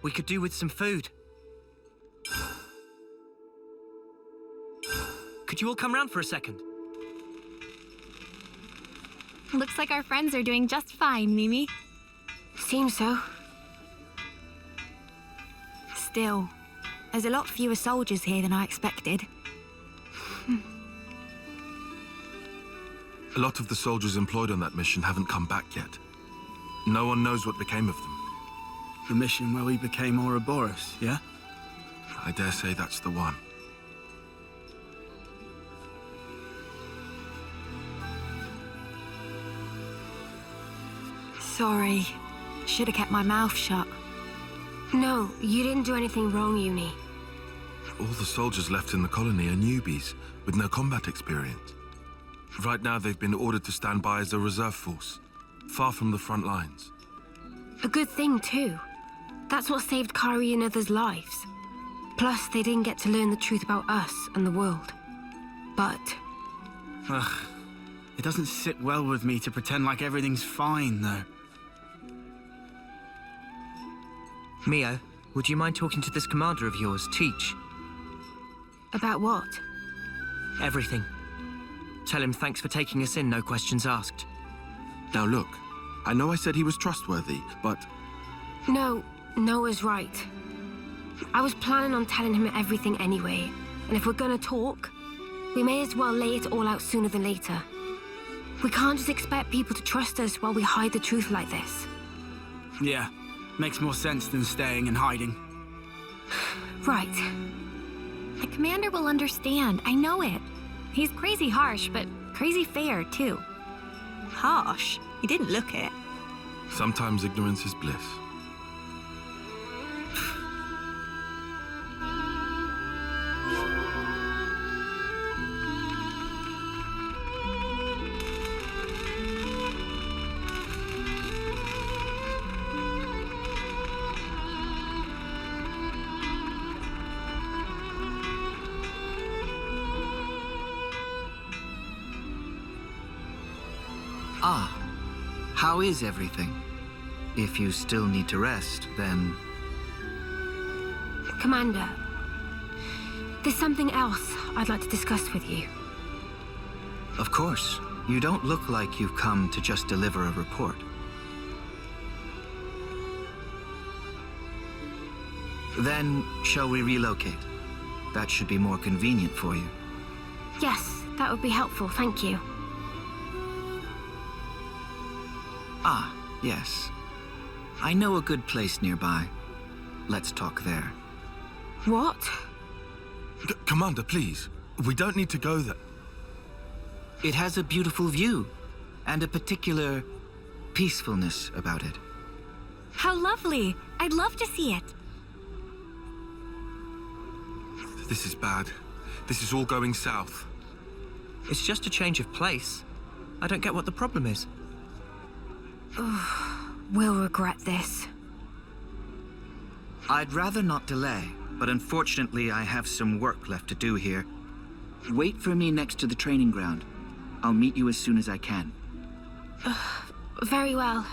We could do with some food. Could you all come round for a second? Looks like our friends are doing just fine, Mimi. Seems so. Still, there's a lot fewer soldiers here than I expected. A lot of the soldiers employed on that mission haven't come back yet. No one knows what became of them. The mission where we became Ouroboros, yeah? I dare say that's the one. Sorry. Should have kept my mouth shut. No, you didn't do anything wrong, Juli. All the soldiers left in the colony are newbies with no combat experience. Right now they've been ordered to stand by as a reserve force, far from the front lines. A good thing, too. That's what saved Kari and others' lives. Plus, they didn't get to learn the truth about us and the world. But... Ugh. It doesn't sit well with me to pretend like everything's fine, though. Mio, would you mind talking to this commander of yours, Teach? about what? Everything. Tell him thanks for taking us in, no questions asked. Now look, I know I said he was trustworthy, but... No, Noah's right. I was planning on telling him everything anyway, and if we're gonna talk, we may as well lay it all out sooner than later. We can't just expect people to trust us while we hide the truth like this. Yeah, makes more sense than staying and hiding. Right. The commander will understand, I know it. He's crazy harsh, but crazy fair, too. Harsh? You didn't look it. Sometimes ignorance is bliss. Ah, how is everything? If you still need to rest, then... Commander, there's something else I'd like to discuss with you. Of course. You don't look like you've come to just deliver a report. Then, shall we relocate? That should be more convenient for you. Yes, that would be helpful, thank you. Ah, yes. I know a good place nearby. Let's talk there. What? Commander, please. We don't need to go there. It has a beautiful view, and a particular peacefulness about it. How lovely! I'd love to see it. This is bad. This is all going south. It's just a change of place. I don't get what the problem is. We'll regret this. I'd rather not delay, but unfortunately I have some work left to do here. Wait for me next to the training ground. I'll meet you as soon as I can. Very well.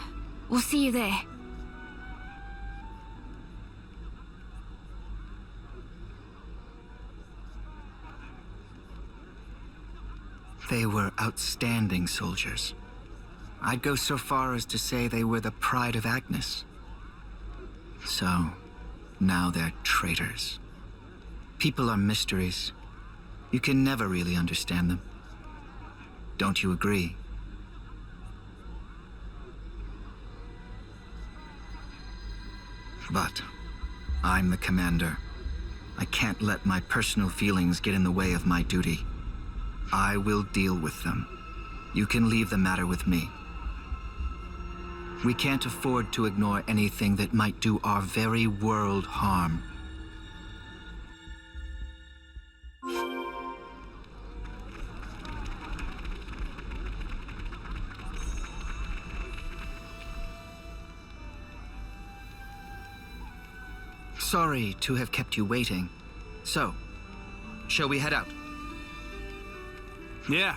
We'll see you there. They were outstanding soldiers. I'd go so far as to say they were the pride of Agnes. So, now they're traitors. People are mysteries. You can never really understand them. Don't you agree? But I'm the commander. I can't let my personal feelings get in the way of my duty. I will deal with them. You can leave the matter with me. We can't afford to ignore anything that might do our very world harm. Sorry to have kept you waiting. So, shall we head out? Yeah.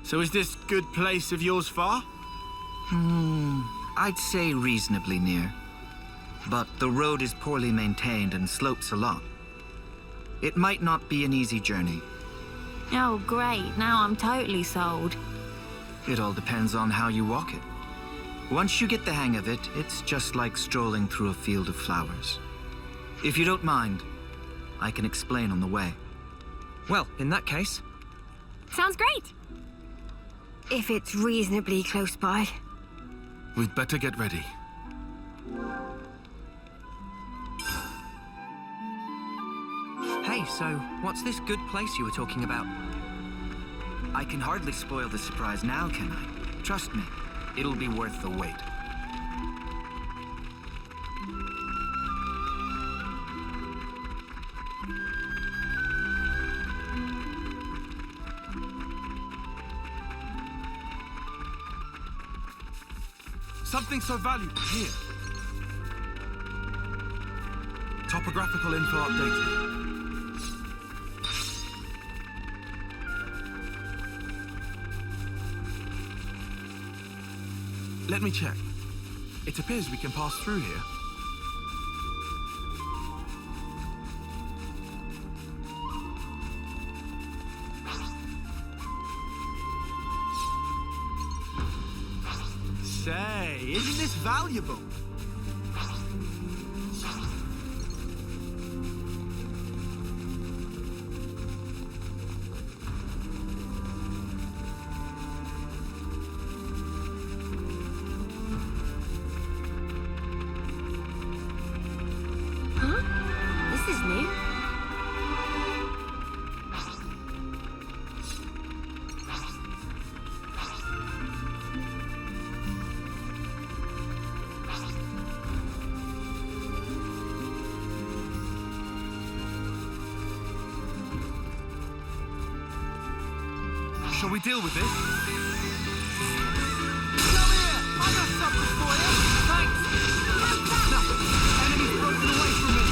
So is this good place of yours far? I'd say reasonably near. but the road is poorly maintained and slopes a lot. It might not be an easy journey. Oh, great. Now I'm totally sold. It all depends on how you walk it. Once you get the hang of it, it's just like strolling through a field of flowers. If you don't mind, I can explain on the way. Well, in that case, Sounds great. If it's reasonably close by. We'd better get ready. hey, so what's this good place you were talking about? I can hardly spoil the surprise now, can I? Trust me, it'll be worth the wait. Something so valuable here. Topographical info updated. Let me check. It appears we can pass through here. Say, isn't this valuable? This is new. Shall we deal with this? Come here! I got something for you! Thanks! Nothing! Enemy's broken away from me!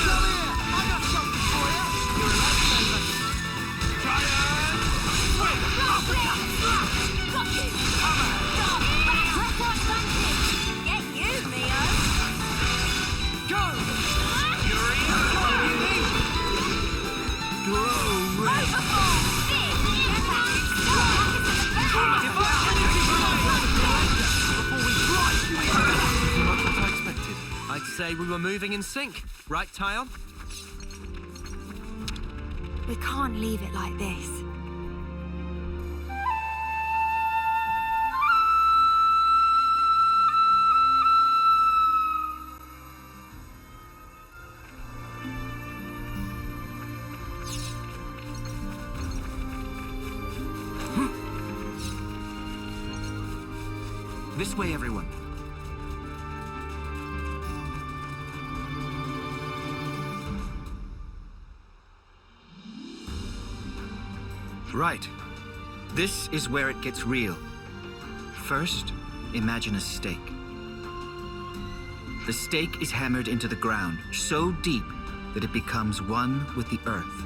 Come here! I got something for you! You're a lifesaver! Giant! Wait! Got you! Get you, Mio! Go! Yuri! Glory! Not what I expected. I'd say we were moving in sync, right, Teil? We can't leave it like this. This way, everyone. Right. This is where it gets real. First, imagine a stake. The stake is hammered into the ground so deep that it becomes one with the earth.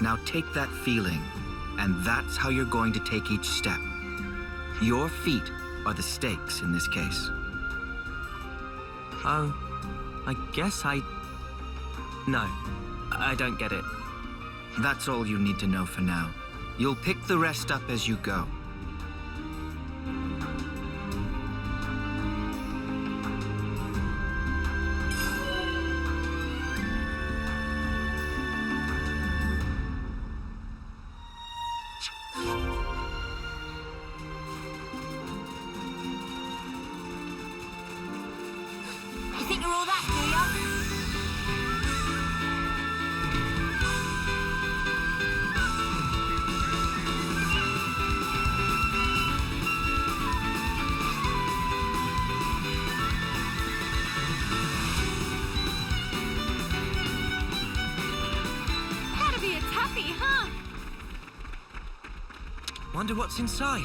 Now take that feeling, and that's how you're going to take each step. Your feet are the stakes in this case. Oh, I guess No, I don't get it. That's all you need to know for now. You'll pick the rest up as you go. You think you're all that, do ya? Gotta be a toughie, huh? Wonder what's inside.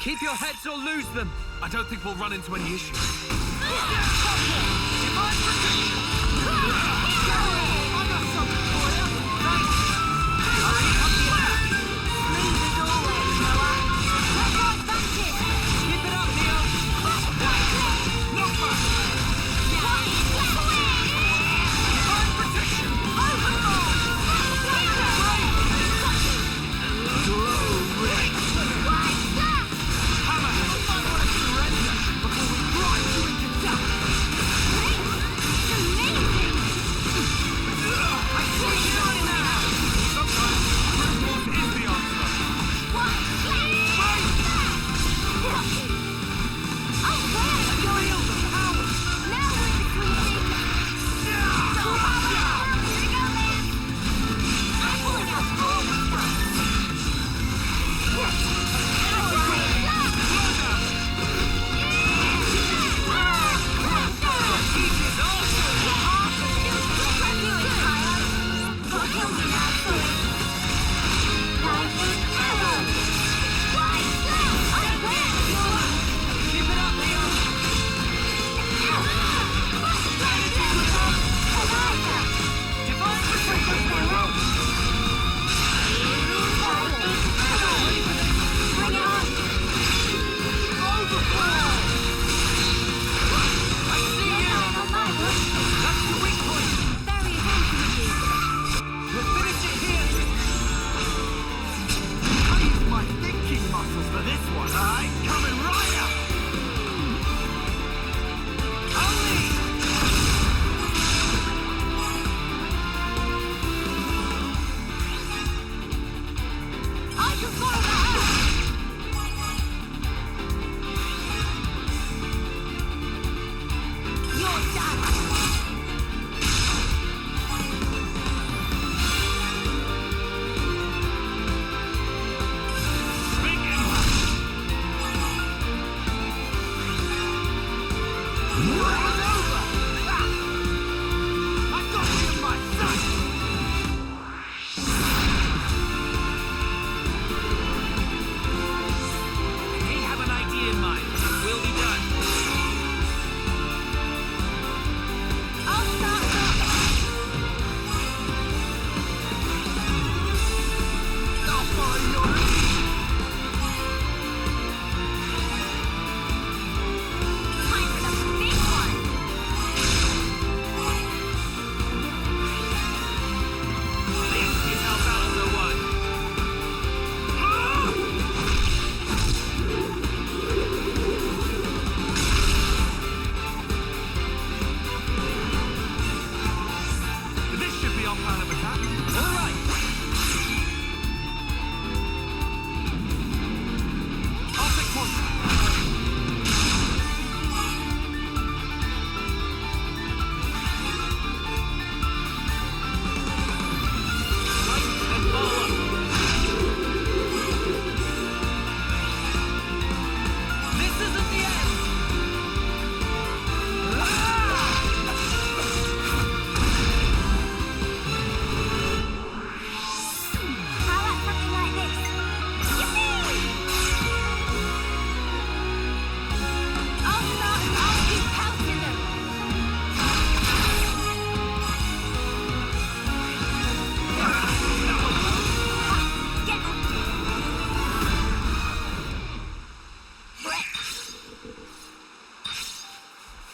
Keep your heads or lose them. I don't think we'll run into any issues.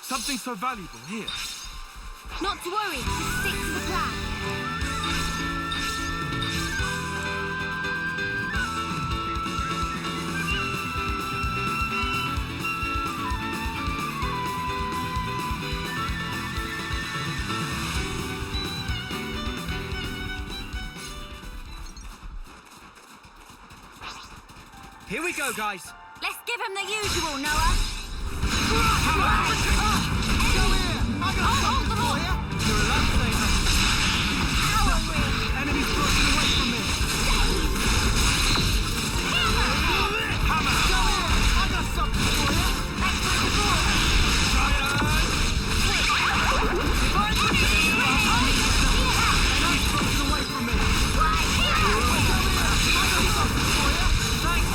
Something so valuable here. Not to worry, just stick to the plan. Here we go, guys. Let's give him the usual, Noah. Hold them all. You're a lifesaver. Enemies broken away from me. Hammer! Go here! I got something for you. Thanks for the support. Enemies broken away from me. Go here! I got something for you. Thanks.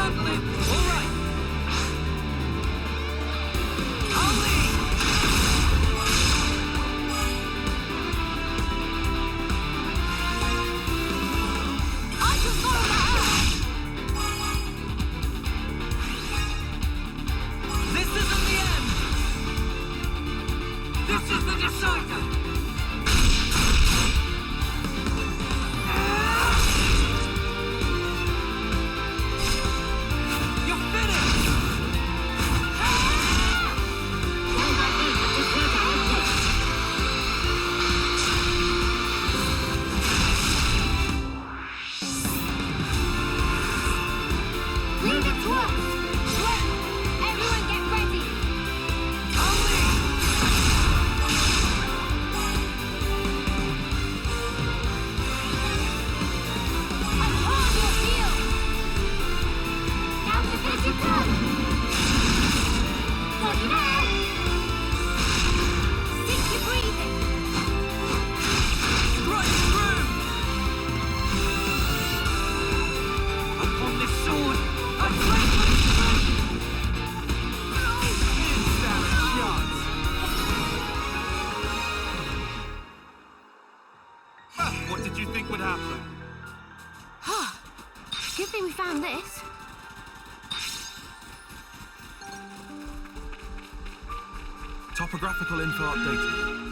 traveling. All right. I'll lead. I can follow that. This isn't the end. This is the decider. What did you think would happen? Good thing we found this. Topographical info updated.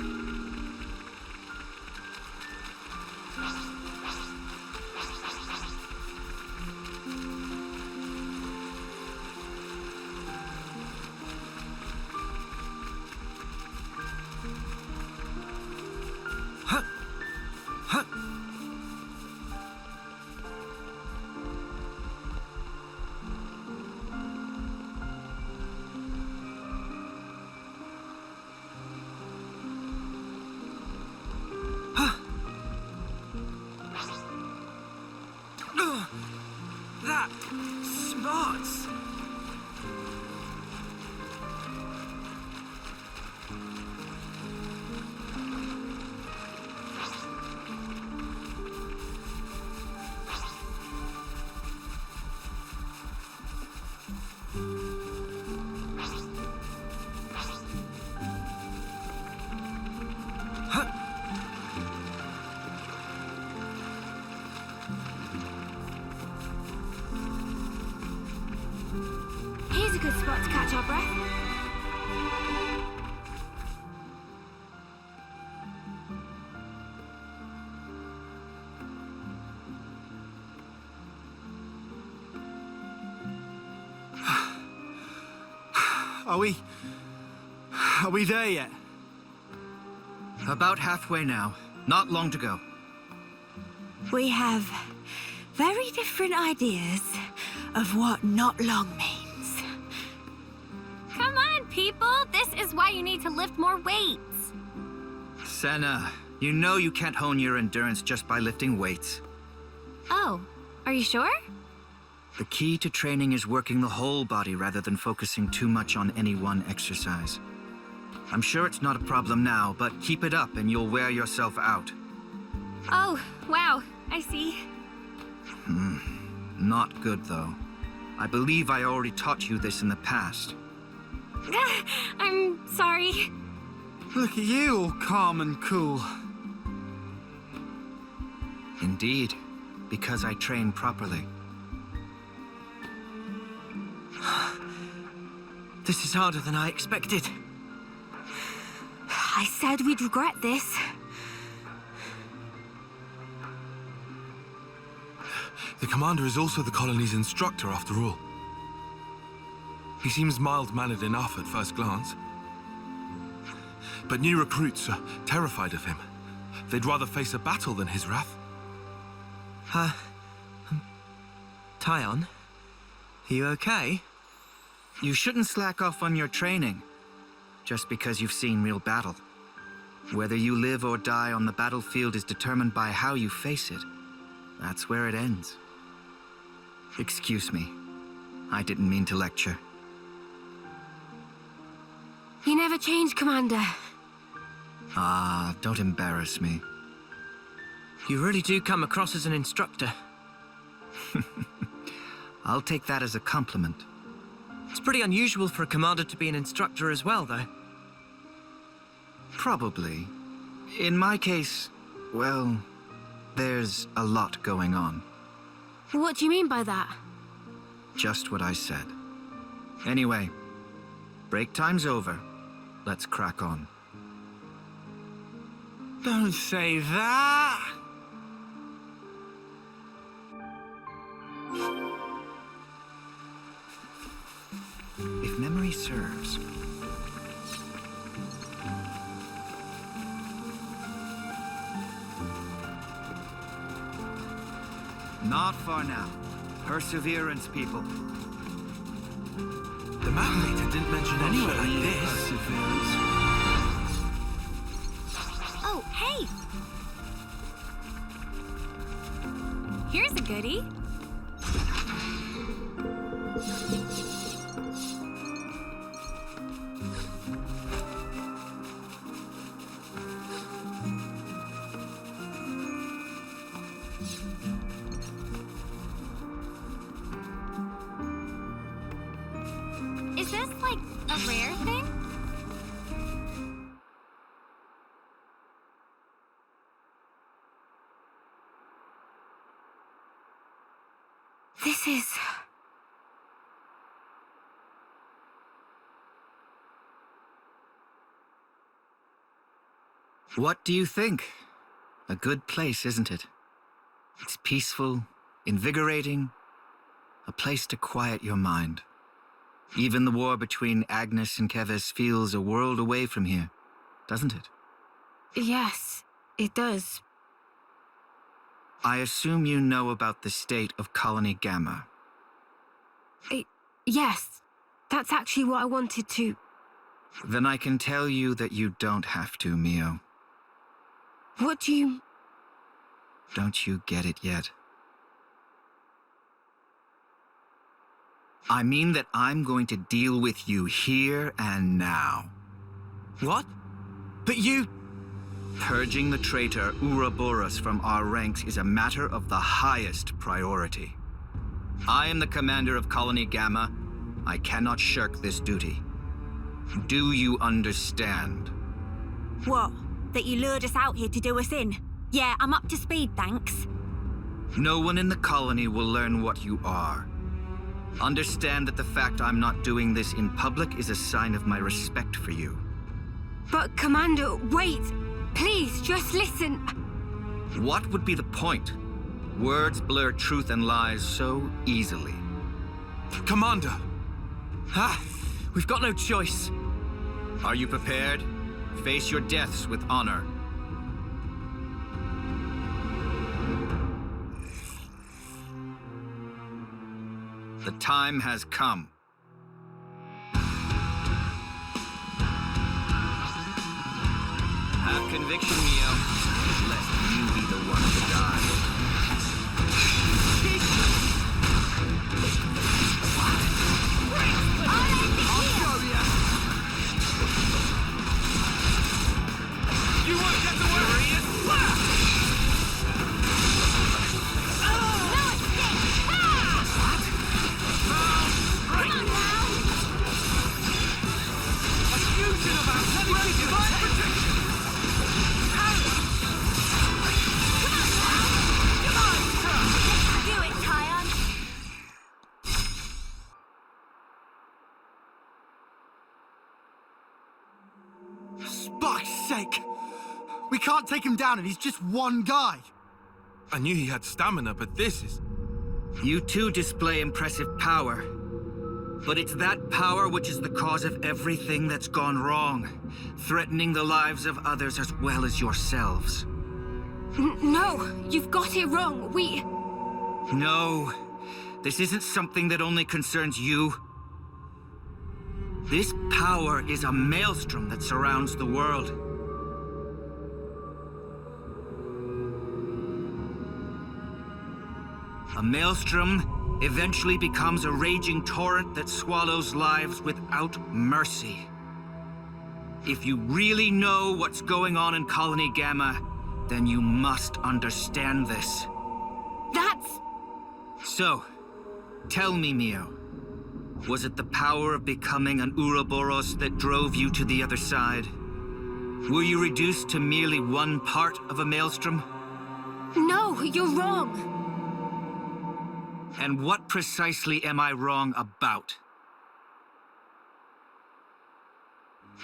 That smarts. Here's a good spot to catch our breath. Are we there yet? About halfway now. Not long to go. We have very different ideas of what not long means. Come on, people! This is why you need to lift more weights. Senna, you know you can't hone your endurance just by lifting weights. Oh, are you sure? The key to training is working the whole body rather than focusing too much on any one exercise. I'm sure it's not a problem now, but keep it up and you'll wear yourself out. Oh, wow. I see. Not good, though. I believe I already taught you this in the past. I'm sorry. Look at you, all calm and cool. Indeed, because I train properly. This is harder than I expected. I said we'd regret this. The commander is also the colony's instructor, after all. He seems mild-mannered enough at first glance. But new recruits are terrified of him. They'd rather face a battle than his wrath. Tyon? Are you okay? You shouldn't slack off on your training, just because you've seen real battle. Whether you live or die on the battlefield is determined by how you face it. That's where it ends. Excuse me. I didn't mean to lecture. You never change, Commander. Ah, don't embarrass me. You really do come across as an instructor. I'll take that as a compliment. It's pretty unusual for a commander to be an instructor as well, though. Probably. In my case, well, there's a lot going on. What do you mean by that? Just what I said. Anyway, break time's over. Let's crack on. Don't say that! If memory serves... Not far now. Perseverance, people. The map later didn't mention anywhere like this. Oh, hey! Here's a goodie. Is this, like, a rare thing? This is... What do you think? A good place, isn't it? It's peaceful, invigorating, a place to quiet your mind. Even the war between Agnes and Keves feels a world away from here, doesn't it? Yes, it does. I assume you know about the state of Colony Gamma. Yes, that's actually what I wanted to... Then I can tell you that you don't have to, Mio. What do you... Don't you get it yet? I mean that I'm going to deal with you here and now. What? But you... Purging the traitor Ouroboros from our ranks is a matter of the highest priority. I am the commander of Colony Gamma. I cannot shirk this duty. Do you understand? What? That you lured us out here to do us in? Yeah, I'm up to speed, thanks. No one in the colony will learn what you are. Understand that the fact I'm not doing this in public is a sign of my respect for you. But, Commander, wait! Please, just listen! What would be the point? Words blur truth and lies so easily. Commander! Ah! We've got no choice. Are you prepared? Face your deaths with honor. The time has come. Have conviction, Mio, lest you be the one to die. I'll show ya! You want to get the warriors? We can't take him down and he's just one guy. I knew he had stamina, but this is... You too display impressive power. But it's that power which is the cause of everything that's gone wrong, threatening the lives of others as well as yourselves. No, you've got it wrong. No, this isn't something that only concerns you. This power is a maelstrom that surrounds the world. A maelstrom eventually becomes a raging torrent that swallows lives without mercy. If you really know what's going on in Colony Gamma, then you must understand this. That's... So, Tell me, Mio. Was it the power of becoming an Ouroboros that drove you to the other side? Were you reduced to merely one part of a maelstrom? No, you're wrong. And what precisely am I wrong about?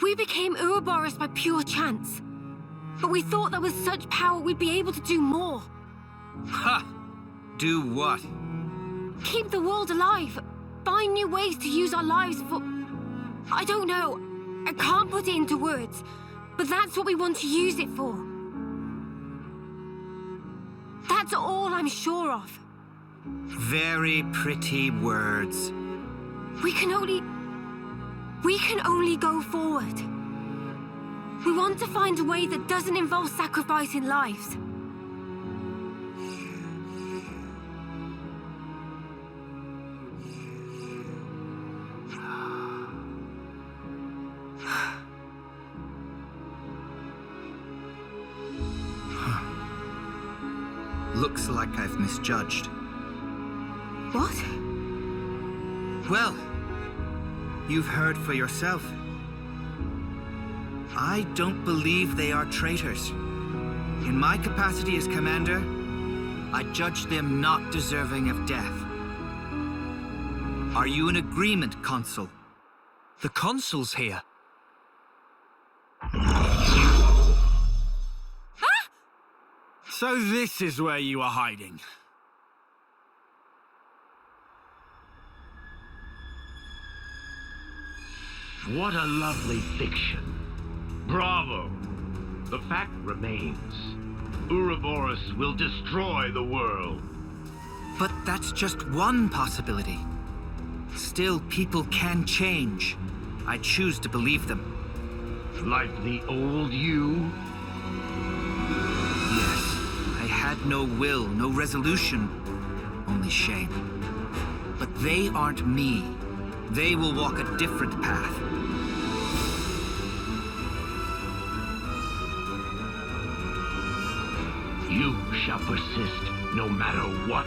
We became Ouroboros by pure chance. But we thought that with such power we'd be able to do more. Ha! Do what? Keep the world alive. Find new ways to use our lives for... I don't know. I can't put it into words. But that's what we want to use it for. That's all I'm sure of. Very pretty words. We can only go forward. We want to find a way that doesn't involve sacrificing lives. Looks like I've misjudged. What? Well, you've heard for yourself. I don't believe they are traitors. In my capacity as commander, I judge them not deserving of death. Are you in agreement, Konsul? The Konsul's here. So this is where you are hiding. What a lovely fiction. Bravo! The fact remains. Ouroboros will destroy the world. But that's just one possibility. Still, people can change. I choose to believe them. Like the old you? Yes, I had no will, no resolution, only shame. But they aren't me. They will walk a different path. You shall persist no matter what.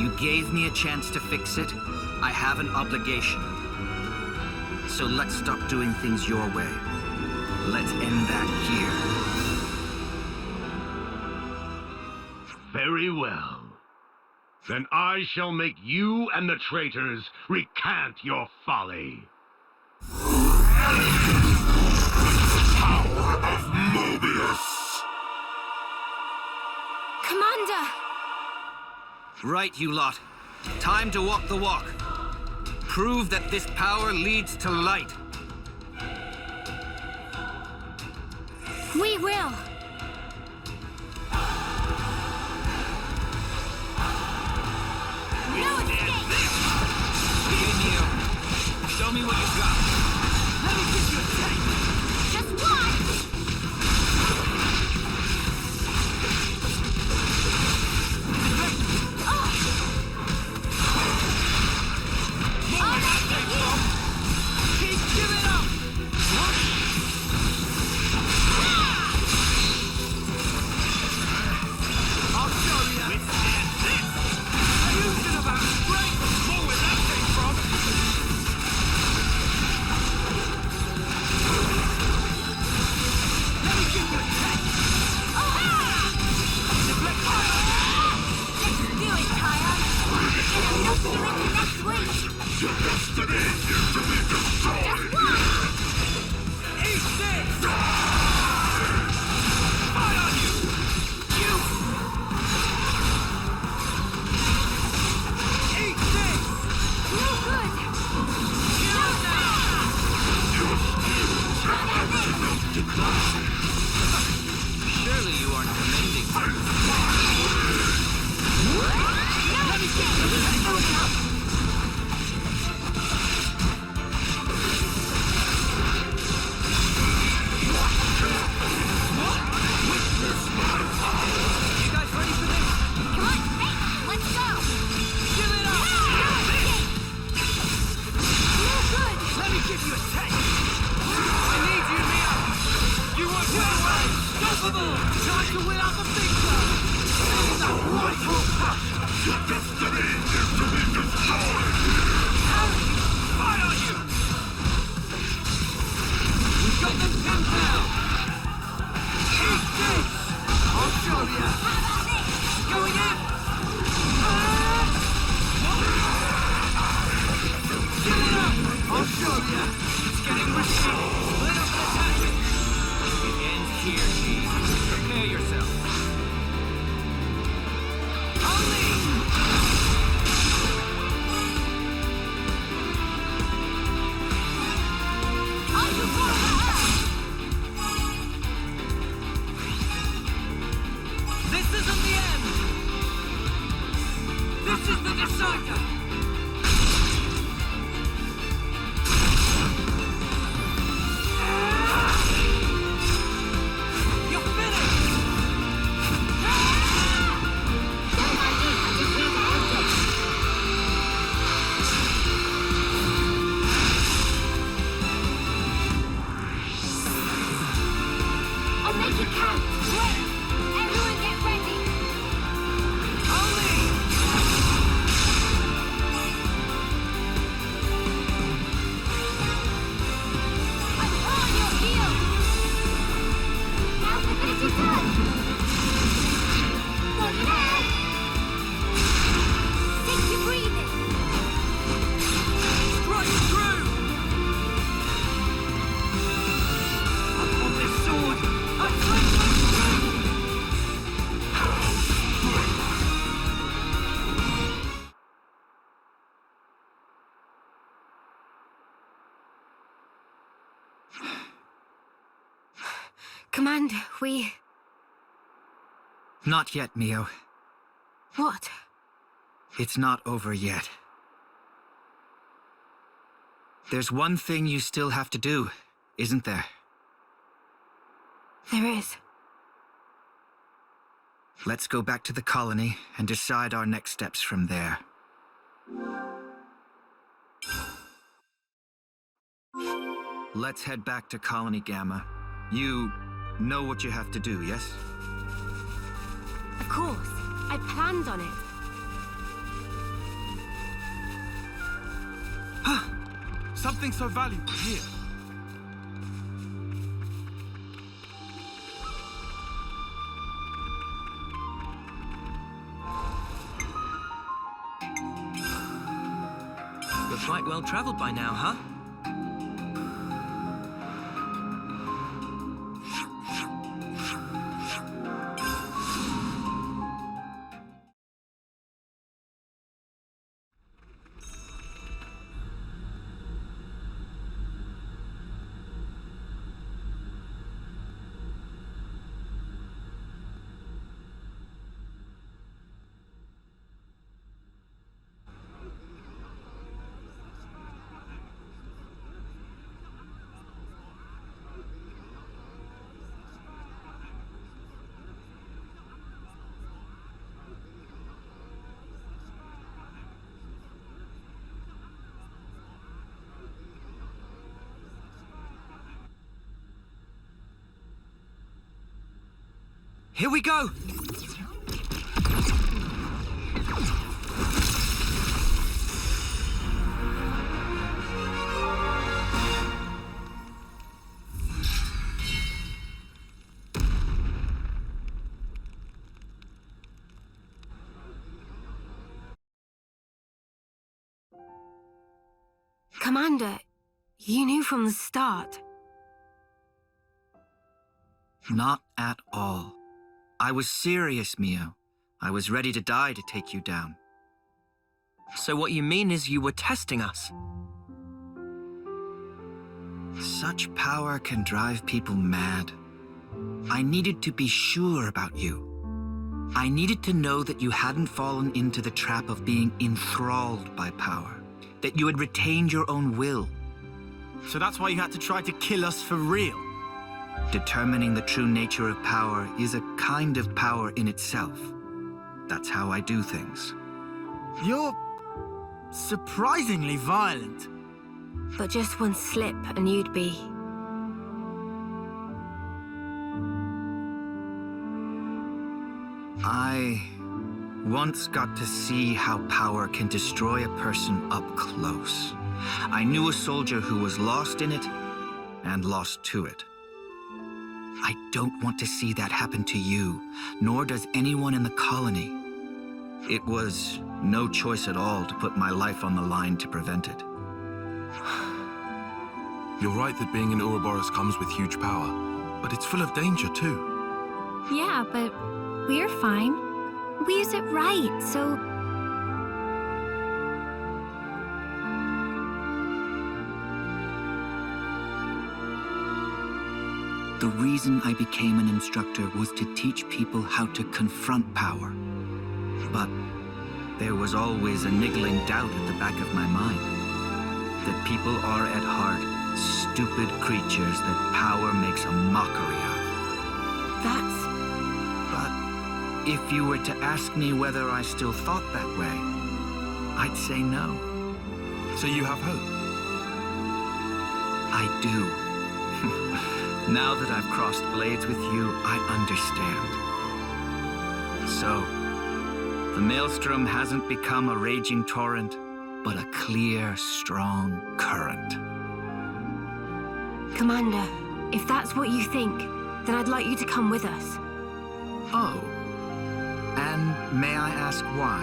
You gave me a chance to fix it. I have an obligation. So let's stop doing things your way. Let's end that here. Very well. Then I shall make you and the traitors recant your folly. Power of Mobius! Commander! Right, you lot. Time to walk the walk. Prove that this power leads to light. We will. No escape! Show me what you got. Let me give you a taste. Just one! Keep giving up! I'll show you. Withstand this! Illusion of our strength! More where that came from! Let me give you a taste! Deflect fire! Let's do it, Kyle. Enough to win the next week. Your destiny is to be destroyed! Eat this! Fight on you! You! Eat this! No good! Your skills have antidote to classes. Surely you aren't commending me. Commander, we... Not yet, Mio. What? It's not over yet. There's one thing you still have to do, isn't there? There is. Let's go back to the colony and decide our next steps from there. Let's head back to Colony Gamma. You know what you have to do, yes? Of course. I planned on it. Something so valuable here. You're quite well traveled by now, huh? Here we go! Commander, you knew from the start. Not at all. I was serious, Mio. I was ready to die to take you down. So what you mean is you were testing us? Such power can drive people mad. I needed to be sure about you. I needed to know that you hadn't fallen into the trap of being enthralled by power, that you had retained your own will. So that's why you had to try to kill us for real? Determining the true nature of power is a kind of power in itself. That's how I do things. You're surprisingly violent. But just one slip and you'd be... I once got to see how power can destroy a person up close. I knew a soldier who was lost in it and lost to it. I don't want to see that happen to you, nor does anyone in the colony. It was no choice at all to put my life on the line to prevent it. You're right that being an Ouroboros comes with huge power, but it's full of danger too. Yeah, but we're fine. We use it right, so... The reason I became an instructor was to teach people how to confront power. But there was always a niggling doubt at the back of my mind that people are at heart stupid creatures that power makes a mockery of. That's... But if you were to ask me whether I still thought that way, I'd say no. So you have hope? I do. Now that I've crossed blades with you, I understand. So, the Maelstrom hasn't become a raging torrent, but a clear, strong current. Commander, if that's what you think, then I'd like you to come with us. Oh. And may I ask why?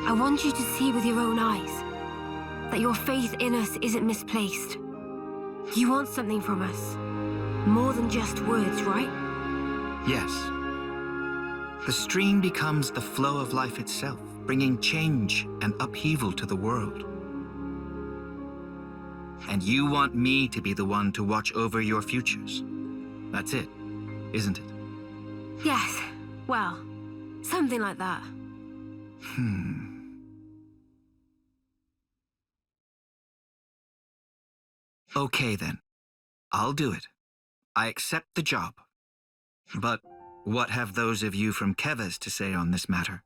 I want you to see with your own eyes that your faith in us isn't misplaced. You want something from us. More than just words, right? Yes. The stream becomes the flow of life itself, bringing change and upheaval to the world. And you want me to be the one to watch over your futures. That's it, isn't it? Yes, well, something like that. Okay then, I'll do it. I accept the job. But what have those of you from Kevas to say on this matter?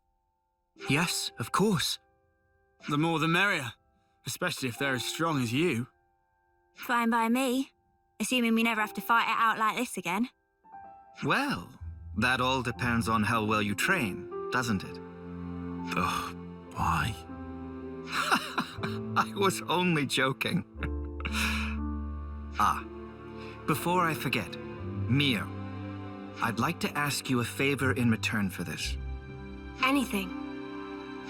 Yes, of course. The more the merrier, especially if they're as strong as you. Fine by me. Assuming we never have to fight it out like this again. Well, that all depends on how well you train, doesn't it? Ugh, why? I was only joking. Before I forget, Mio, I'd like to ask you a favor in return for this. Anything.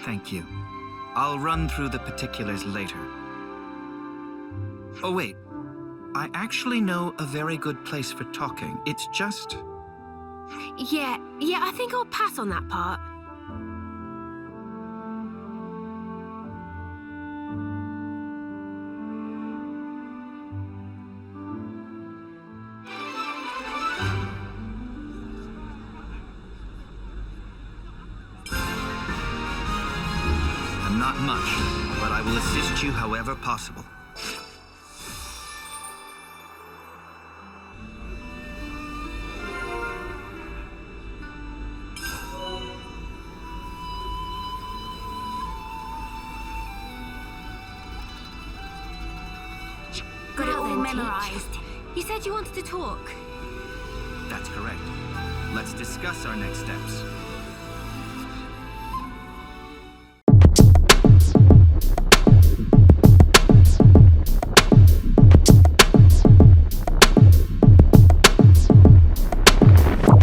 Thank you. I'll run through the particulars later. Oh wait, I actually know a very good place for talking. It's just... Yeah, I think I'll pass on that part. I'm not much, but I will assist you however possible. Got it all then, memorized. You said you wanted to talk. That's correct. Let's discuss our next steps.